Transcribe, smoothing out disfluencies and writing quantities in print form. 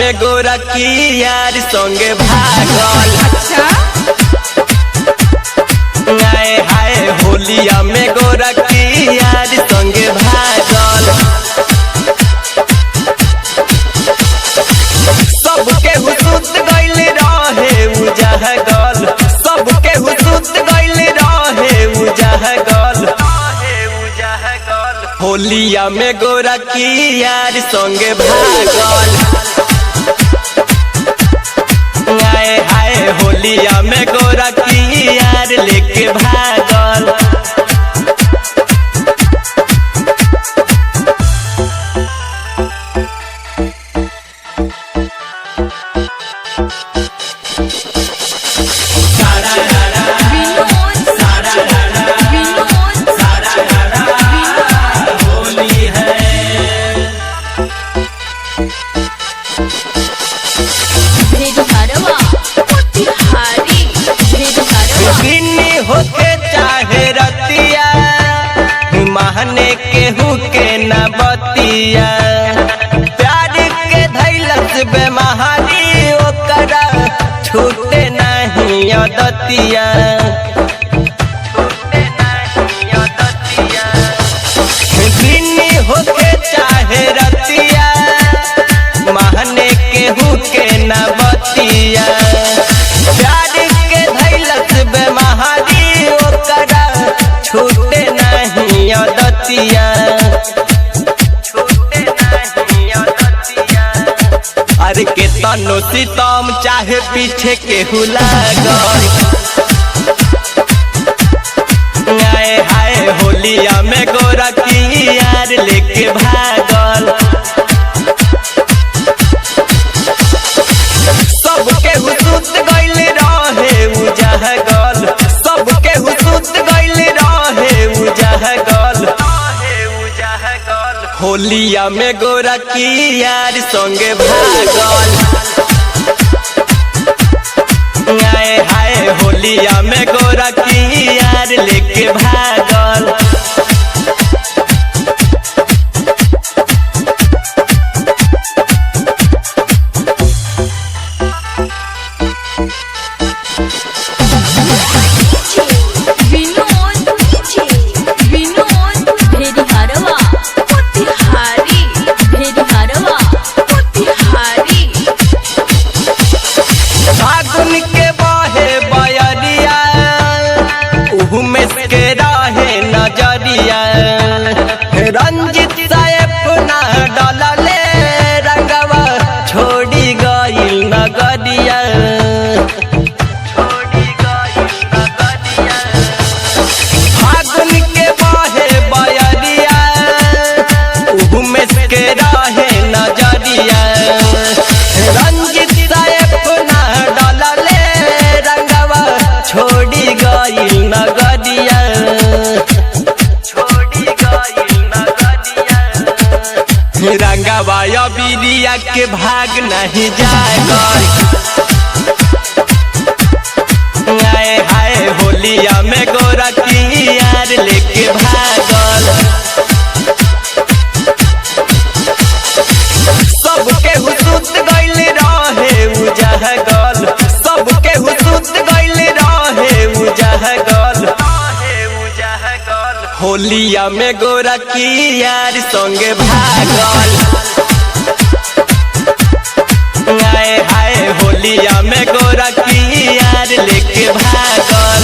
में गोरा की यार संगे भागल। आए हाय होलिया में गोरा की यार संगे भागल। सबके हुसूत गइल रहे उजागल, सबके हुसूत गइल रहे उजागल। होलिया में गोरा की यार संगे भागल। आए हाय होलिया में गोरा की यार लेके भागल। होके चाहे रतिया महने केहू के न बतिया, प्यार के धैलस बेमहारी ओकरा छूटे नहीं अदतिया। दिन होके चाहे रतिया महने केहू के न बतिया, प्यार के धैलस बेमहारी छूटे नहीं अदतिया। अरे के तनो सितम चाहे पीछे केहू लागल। आए हाय होलिया में गोरा की यार लेके भागल। सबके हुसूत गइल रहे उजागल, सबके हुसूत गइल रहे उजागल। होलिया में गोरा की यार संगे भागल। आए हाय होलिया में गोरा की यार लेके भागल। के रहे नजरिया रंजित साहेब ना डलले रंगवा छोड़ी गइल नगरिया। फागुन के बहे बयरिया उमेश के रहे नजरिया, रंजित साहेब ना डलले रंगवा छोड़ी गइल नगरिया। रंगवा बिरिया के भाग नहीं जागल। आए हाय होलिया में गोरा की यार लेके भागल। सबके हुसूत गइल रहे उजागल, सबके हुसूत गइल रहे उजागल। होलिया में गोरा की यार संगे भागल। आए हाय होलिया में गोरा की यार लेके भागल।